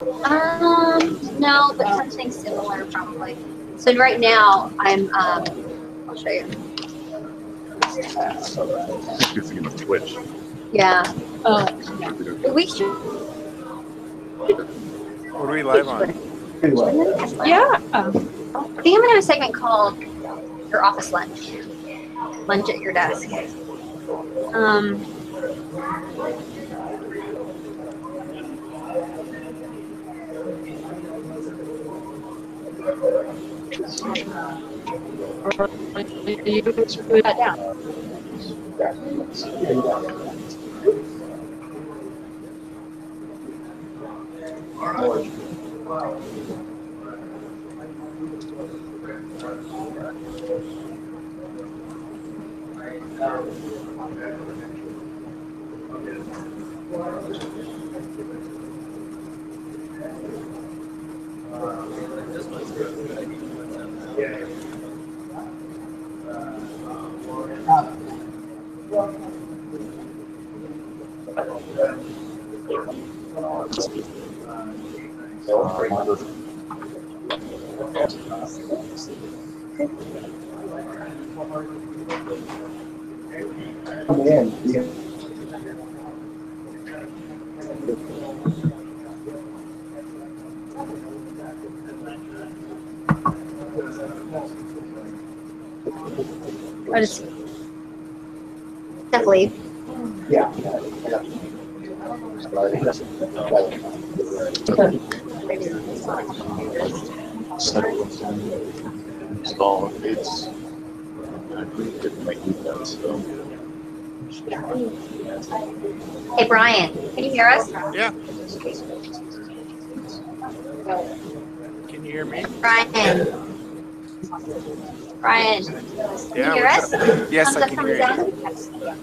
No, but something similar probably. So right now I'll show you. Good thing of Twitch. Yeah. Oh. We should. What are we live on? Yeah. I think I'm gonna have a segment called Your Office Lunch. Lunch at your desk. You put that down. I just definitely. Yeah. Install it's so. Hey Brian, can you hear us? Yeah. Can you hear me? Brian. Brian. Can you hear us? Yes, I Thumbs up, can hear you. thumbs down?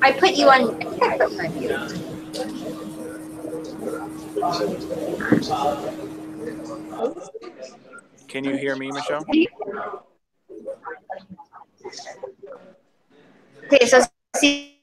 I put you on. I think I put you on mute. Can you hear me, Michelle? Okay, so see,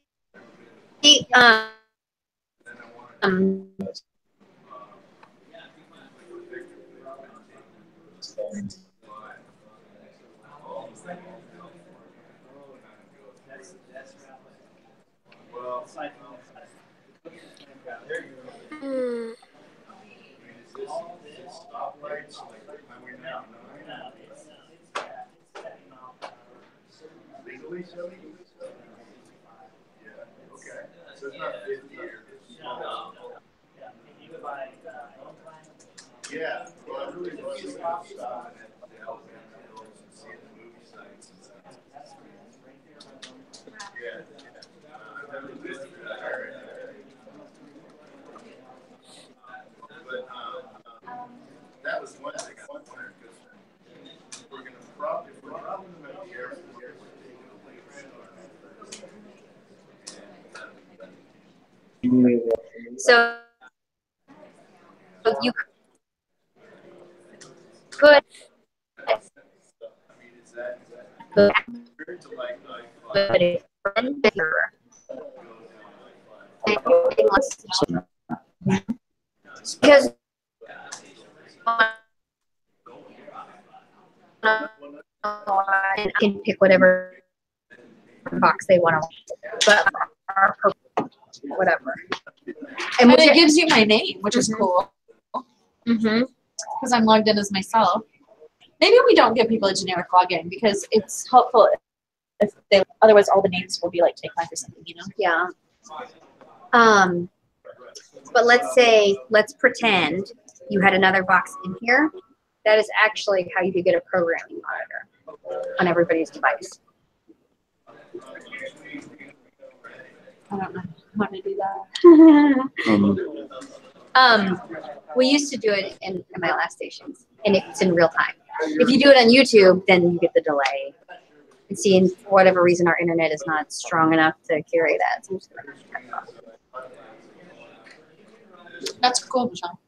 Legally, so yeah, okay. So it's not 50 years. Yeah, well, I really love to stop at the Alabama Hills and see the movie sites and stuff. Yeah, I've never been to that area. But that was one thing I wondered because we're going to probably at the airport, we're taking a late so you could. Because I can pick whatever box they want to, but whatever. And it gives you my name, which is cool. Mm-hmm. Because I'm logged in as myself. Maybe we don't give people a generic login because it's helpful if they. Otherwise, all the names will be like take 5 or something, you know. Yeah. But let's pretend you had another box in here. That is actually how you could get a programming monitor on everybody's device. I don't know how to do that. We used to do it in my last stations, and it's in real time. If you do it on YouTube, then you get the delay. And see, and for whatever reason, our internet is not strong enough to carry that. So That's cool, Michelle.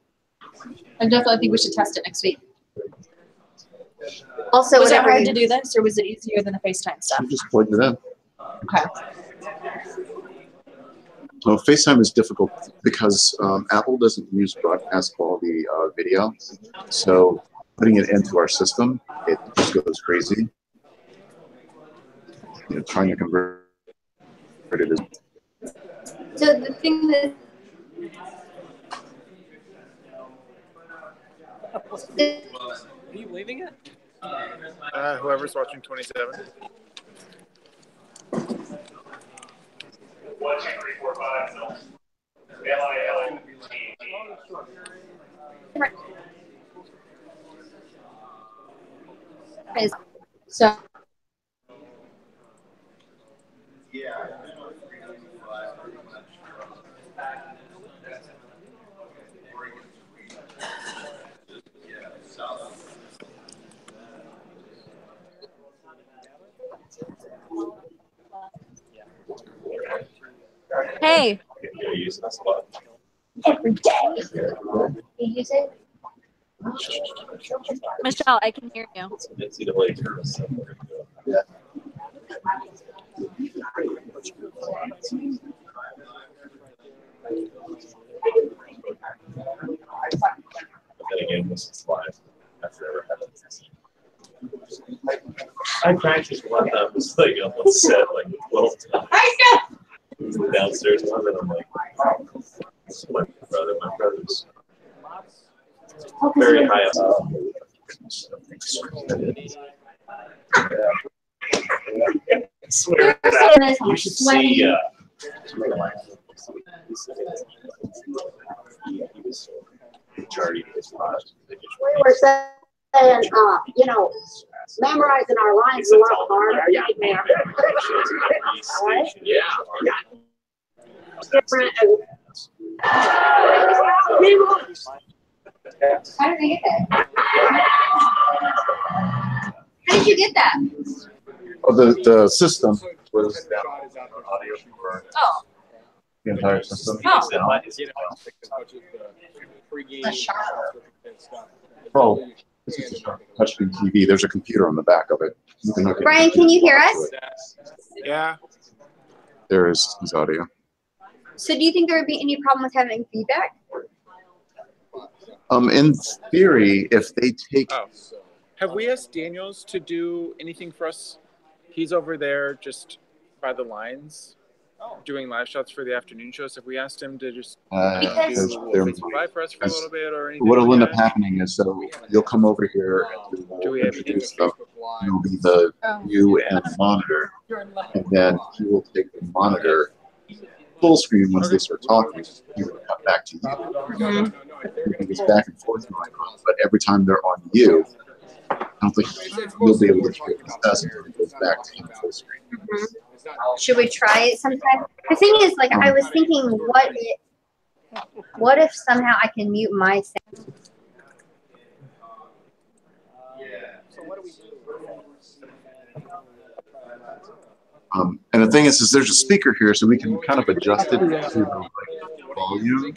I definitely think we should test it next week. also, was it hard to do this, or was it easier than the FaceTime stuff? You just plugged it in. Okay. Well, FaceTime is difficult because Apple doesn't use broadcast quality video. So putting it into our system, it just goes crazy. You know, trying to convert it is. So the thing that Are you leaving it? Whoever's watching 27. 1, 2, 3, 4, 5. is so Hey, every day. You use it? Michelle, I can hear you. I practiced one time. It was like almost said like 12 times. Downstairs one, and I'm like, this is my brother. My brother's very high up. I swear you should see. He was charging his product. We were saying, you know, memorizing our lines a lot harder. Yeah. Different. How did they get that? How did you get that? Oh, the system was audio for Oh, the entire system. Oh. Pre-game stuff. Oh, this is a touchscreen TV. There's a computer on the back of it. You can look at Brian, can you hear us? Yeah. There is his audio. So do you think there would be any problem with having feedback? In theory, if they take Oh. Have we asked Daniels to do anything for us? He's over there just by the lines doing live shots for the afternoon shows. Have we asked him to just do because Facebook Live for us for a little bit or anything? what'll like end up that? happening is so you'll come over here and Do we have to do stuff. It'll be the you and the monitor, and then he will take the monitor full screen once they start talking. He will cut back to you. Mm-hmm. It's back and forth going on, but every time they're on you, I don't think you'll be able to hear the best until it goes back to him full screen. Mm-hmm. Should we try it sometime? The thing is, like, I was thinking, what if somehow I can mute my sound? And the thing is there's a speaker here, so we can kind of adjust it to the volume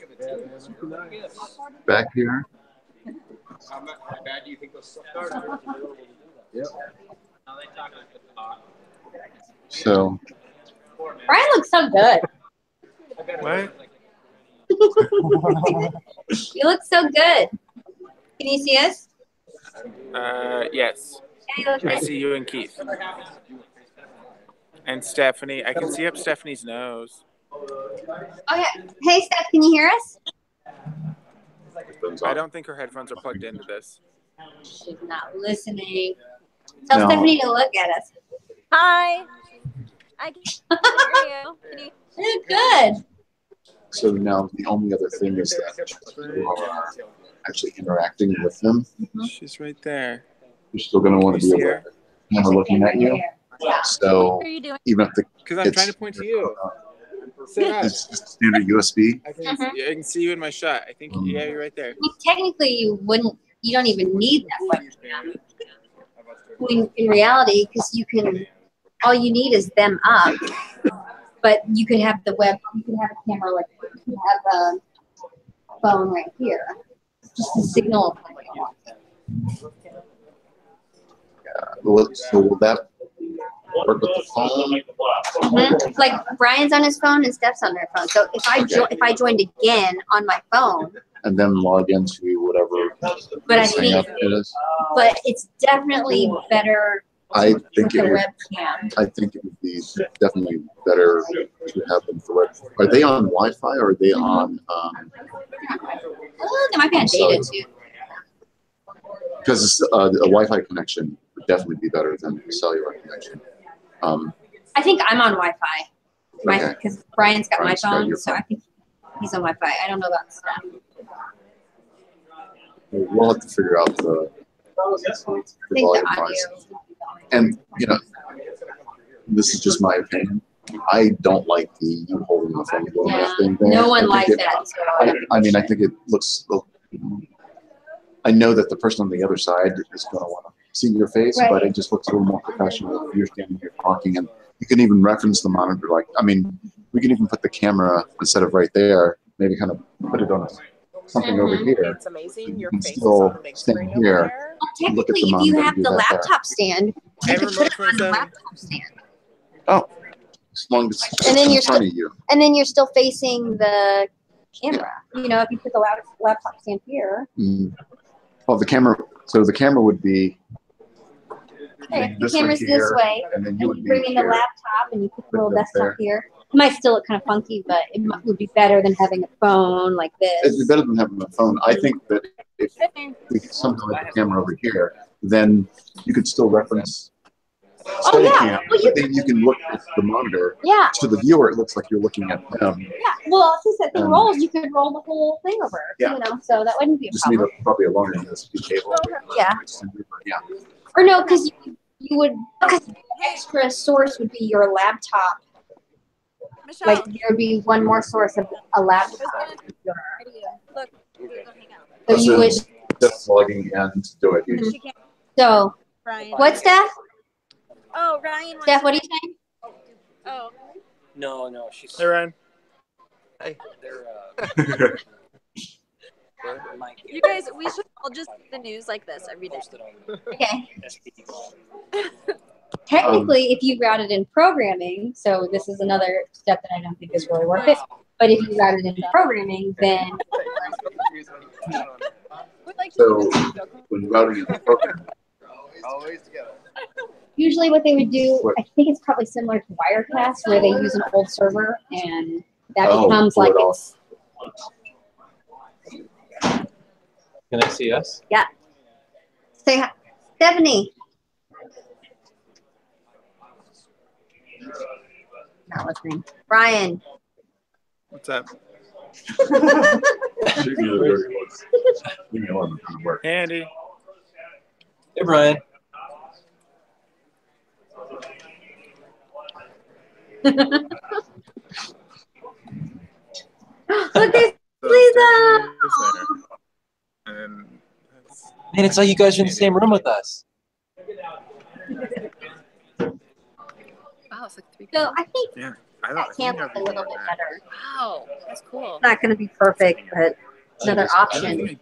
back here. How bad do you think those are? Yep. So Brian looks so good. What? You look so good. Can you see us? Yes. Yeah, you look I good. see you and Keith. And Stephanie. I can see up Stephanie's nose. Oh yeah. Hey, Steph, can you hear us? I don't think her headphones are plugged into this. She's not listening. Tell No. Stephanie to look at us. Hi. I can hear you. Can you? Good. So now the only other thing is that you are actually interacting with them. She's right there. You're still going to want to be able to kind of looking at you. So What are you doing? even if the Because I'm trying to point to you. Sit up. it's just standard USB. I can see you in my shot. I think, yeah, you're right there. I mean, technically, you don't even need that webcam. In reality, because all you need is them up. But you can have you can have a camera like you can have a phone right here. Just a signal. So will that work with the phone. Like Brian's on his phone and Steph's on their phone. So if I joined again on my phone, And then log into whatever But I sign think- up it is. but it's definitely better I with think the it would. webcam. I think it would be definitely better to have them for web. Are they on Wi-Fi or are they on? They might be on data too. Because a Wi-Fi connection would definitely be better than a cellular connection. I think I'm on Wi-Fi. Okay. Because Brian's got Brian's my got phone, your so I think he's on Wi-Fi. I don't know about Steph. We'll have to figure out the I think the volume audio. wise. And this is just my opinion. I don't like the you holding the phone going Yeah, thing there. no I one think likes it- that. I mean, I think it looks. I know that the person on the other side is going to want to see your face, Right. but it just looks a little more professional if you're standing here talking, and you can even reference the monitor. Like, I mean, we can even put the camera instead of right there, maybe kind of put it on something over here. It's amazing. Your can face is still on the big stand screen here. over there. Well, Look at technically, the if you monitor have and do the that there. laptop stand, you And could put remote it on the 27. laptop stand. Oh, as long as it's And then in you're front of you. And then you're still facing the camera. You know, if you put the laptop stand here, Well, the camera. So the camera would be. okay, if the this way camera's this here, way, and then and you you would be bring in the here. laptop and you put the little Put it up desktop there. here. It might still look kind of funky, but would be better than having a phone like It'd be this. better than having a phone. I think that if we could somehow have the camera over here, then you could still reference Oh, yeah. Steadicam, Well, you but then you can look at the monitor. Yeah, To the viewer, it looks like you're looking at them. yeah. Well, since that thing Um, rolls, you could roll the whole thing over. Yeah. You know, so that wouldn't be a Just need problem. probably a longer USB cable. Yeah. Yeah. Or no, because you would, because the extra source would be your laptop. Michelle, Like there would be one more source of a laptop. look. So you would. Just logging in to do it. She can't. So Ryan. what, Steph? Oh, Ryan. Steph, what are you saying? Oh. No, she's. Hey, Ryan. Hey, they're You guys, we should all just do the news like this every day. Okay. Technically, if you route it in programming, so this is another step that I don't think is really worth it. But if you route it into programming, then So when routing is the program, Always together. usually what they would do, I think it's probably similar to Wirecast, where they use an old server and that becomes pull like it off. it's Can I see us? say hi. Stephanie. Not listening. Brian. What's up? Shoot me the dirty looks. Leave me alone, I'm gonna work. Hey, Andy. Hey, Brian. Look, there's Lisa. And Man, it's like you guys are in the same room with us. Wow, it's like 3 So I think yeah, that can look a little bit better. Wow, that's cool. It's not going to be perfect, but it's another I option.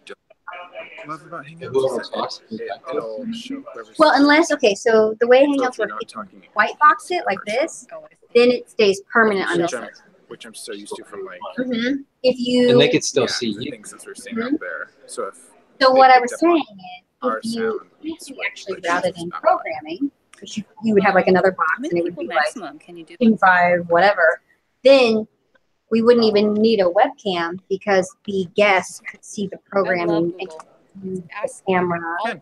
love about Hangouts Whoever is talks. that it'll show whoever's Well, unless, okay, so the way so if Hangouts you're work, not if you talking white box it like this, then it stays permanent on this. which I'm so used to from like If you, And they could still yeah, see the you. things that we're seeing up there. So if so they what I picked was up on saying is, our if you, sound, we if you switch, actually but route it it's in not programming, which you would have like another box How and many it would people be like maximum can you do? 2, 5, whatever, then we wouldn't even need a webcam because the guests could see the programming and Google. use the Ask camera Good.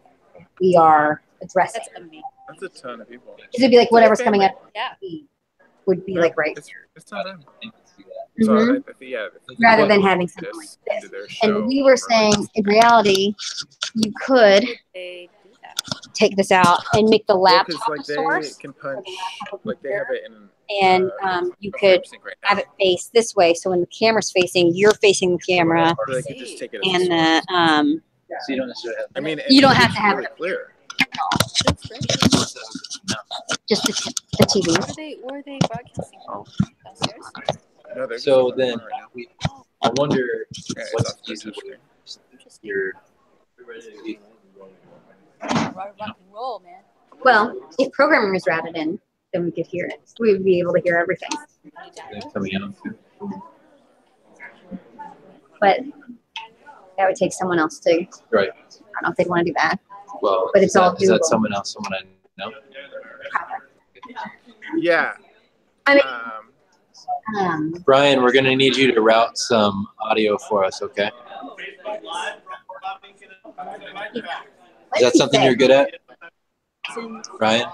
we are addressing. That's amazing. That's a ton of people. Because it'd be like whatever's coming up Yeah. would be like right It's not bad. here. So Mhm. I think, yeah, Rather than having something like this this. into their show And we were or, saying, in reality, you could They do that. take this out and make the well, 'cause, laptop like a they source, can punch, like they have it in. and you a could FrameSync right have now. it face this way. So when the camera's facing, you're facing the camera, Or they could just take it as a and source. the So you don't necessarily have I mean, you don't it's have to have really it clear. just the TV. Where are they broadcasting from? Downstairs? No, they're So just then, right now. I wonder Yeah, it's what's off the easy touch screen. your Rock and roll, man. Well, if programming is routed in, then we could hear it. We'd be able to hear everything. They're coming out. But that would take someone else to. Right. I don't know if they'd want to do that. Well, but it's all is that doable. someone else? Someone I know? Yeah. I mean, Brian, we're gonna need you to route some audio for us, okay? Is that something you're good at? Brian?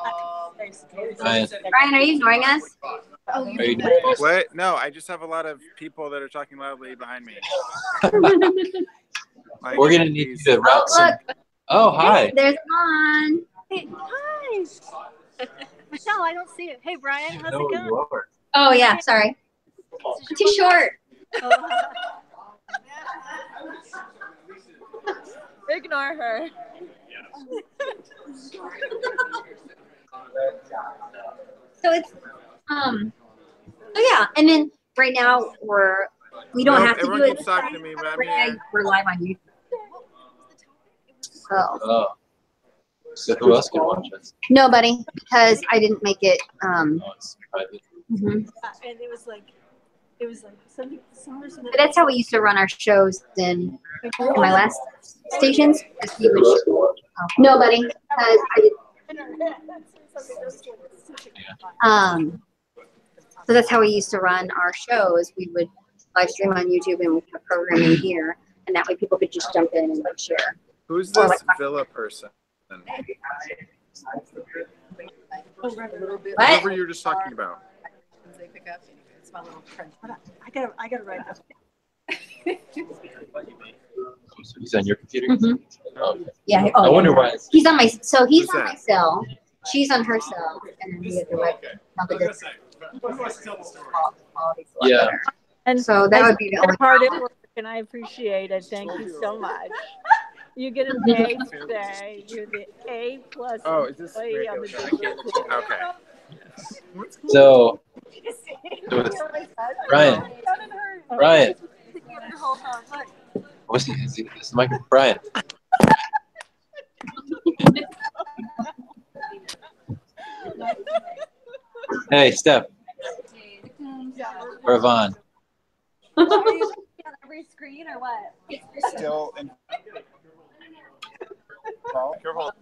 Brian? Brian, are you ignoring us? Are you doing this? What? No, I just have a lot of people that are talking loudly behind me. Like, We're gonna need you to route some. Look. Oh, hi. Hey, there's Vaughn. Hey, hi. Michelle, I don't see it. Hey, Brian, how's it going? You are. Oh yeah, sorry. Too short. Ignore her. So it's so yeah, and then right now we don't have to do everyone it. keeps talking to me, but I'm here. We're live on YouTube. Oh. Oh. So who else can watch us? Nobody, because I didn't make it. Oh, it's private. Mhm. And it was like some But that's how we used to run our shows in my last stations. Is we would- Nobody, because I did. So that's how we used to run our shows. We would live stream on YouTube and we put programming here, and that way people could just jump in and like share. Who's Or this like- Villa person? What? Whoever you were just talking about. I gotta write that. He's on your computer? Mhm. Oh, okay. Yeah. I wonder why. He's on my. So he's Who's on my that? cell. She's on her cell, and then we have the web. Yeah. And So that would be the only hard at problem. work, and I appreciate it. Thank you so much. You get an A today. You're the A plus Oh, is this employee on the digital team. Okay. So, Brian. Brian. What's this? This is Michael. Brian. Hey, Steph. Or Yvonne. Are you looking on every screen or what? Still in. Careful.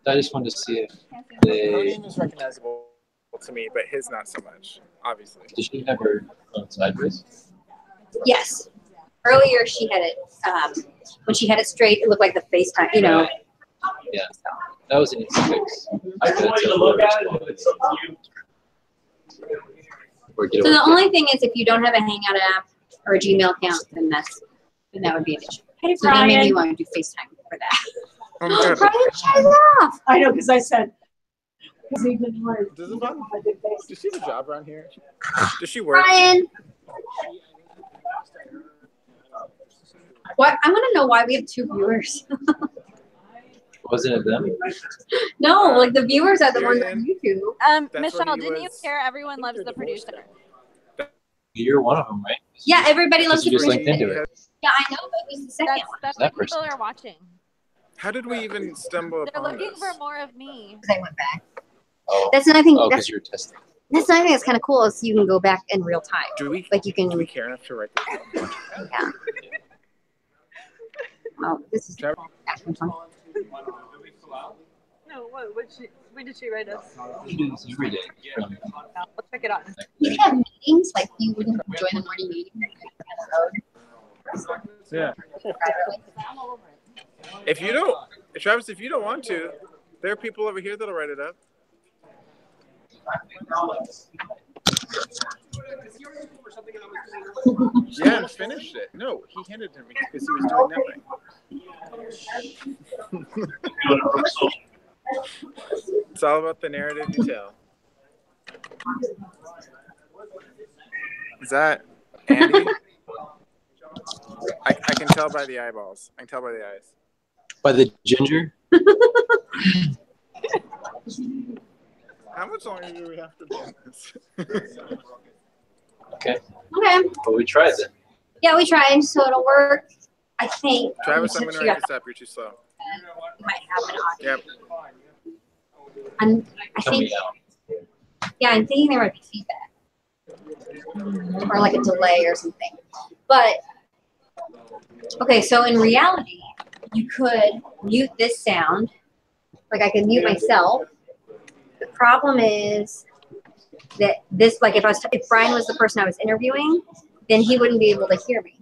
I just wanted to see if Her they. name is recognizable to me, but his not so much, obviously. Did she have her phone sideways? Yes. Earlier she had it. When she had it straight, it looked like the FaceTime. You know. Yeah. That was an easy fix. I could tell or get So away. the only thing is, if you don't have a Hangout app or a Gmail account, then that would be an issue. Hey, So then maybe Brian. you want to do FaceTime for that. Oh my God. Brian, shut it off. I know, because I said. Does Yvonne, does she have a job around here? Does she work? Brian. What? I want to know why we have 2 viewers. Wasn't it them? No, like the viewers are the ones on YouTube. That's what Michelle, he didn't you was- care? Everyone loves the producer. You're one of them, right? Yeah, everybody loves You the just linked producer. into it. Yeah, I know, but who's the second one? That's That what people person. are watching. How did we even stumble They're upon looking this? for more of me. Because I went back. Oh, That's another thing. oh, That's because you're testing. another thing that's kind of cool is you can go back in real time. Do we? Like you can. Do we care enough to write this down? Yeah. Oh, this is Trevor? actually fun. No, when did she write us? You do this every day. I'll check it out. You could have meetings like you wouldn't join the morning meeting. Yeah. If you don't, Travis, if you don't want to, there are people over here that'll write it up. Yeah, and finished it. No, he handed it to me because he was doing nothing. It's all about the narrative you tell. Is that Andy? I can tell by the eyeballs. I can tell by the eyes. By the ginger? How much longer do we have to do this? Okay. Okay. Well, we tried then. Yeah, we tried, so it'll work. I think. Travis, I'm Except going to you write this up. You're too slow. might have an audio. Yep. I think, yeah, I'm thinking there might be feedback or like a delay or something. But okay, so in reality, you could mute this sound. Like I could mute myself. The problem is that this, like if Brian was the person I was interviewing, then he wouldn't be able to hear me.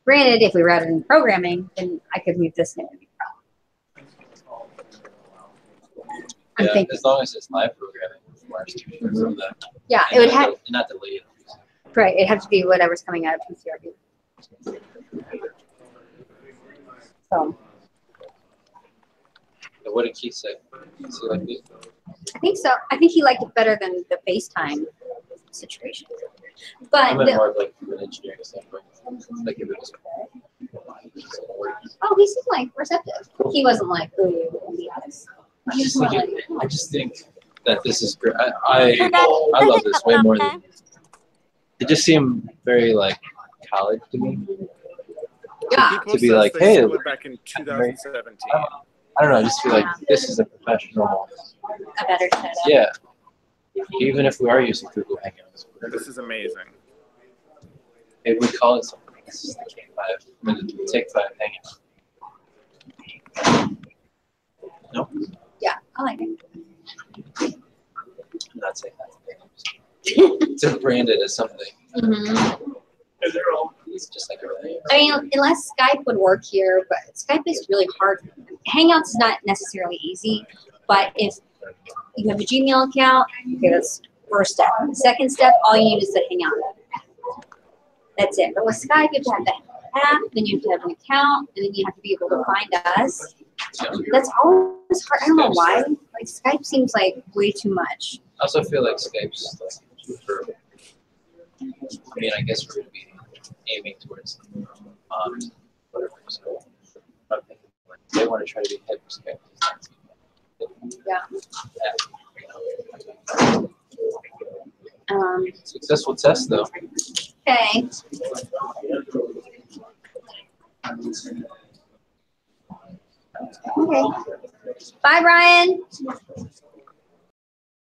Granted, if we were out in programming, then I could mute this and it would be a problem. Yeah, as long as it's live programming, yeah, it would have not delayed. Right, it'd have to be whatever's coming out of PCRB. So. What did Keith say? Does he like it? I think so. I think he liked it better than the FaceTime situation. But I meant more of like from an engineering standpoint. Like if it was. Oh, he seemed like receptive. He wasn't like, ooh, yes. I just think that this is great. I love this way more than. It just seemed very like college to me. Yeah. To be like, hey, back in 2017. I don't know. I just feel like this is a professional. A better setup. Yeah. Even if we are using Google Hangouts. This is amazing. Maybe we call it something. This is the K5, Take 5 Hangout. Nope. Yeah, I like it. I'm not saying that. To brand it as something. Mm-hmm. It's just like everything. I mean, unless Skype would work here, but Skype is really hard. Hangouts is not necessarily easy, but if you have a Gmail account, okay, that's first step. Second step, all you need is the Hangout. That's it. But with Skype, you have to have the app, then you have to have an account, and then you have to be able to find us. That's always hard. I don't know why. Like Skype seems like way too much. I also feel like Skype's like for. I mean, I guess we're going to be aiming towards whatever. So I'm thinking like, they want to try to be hip with Skype. Yeah. Successful test though. Okay. Okay. Bye, Brian.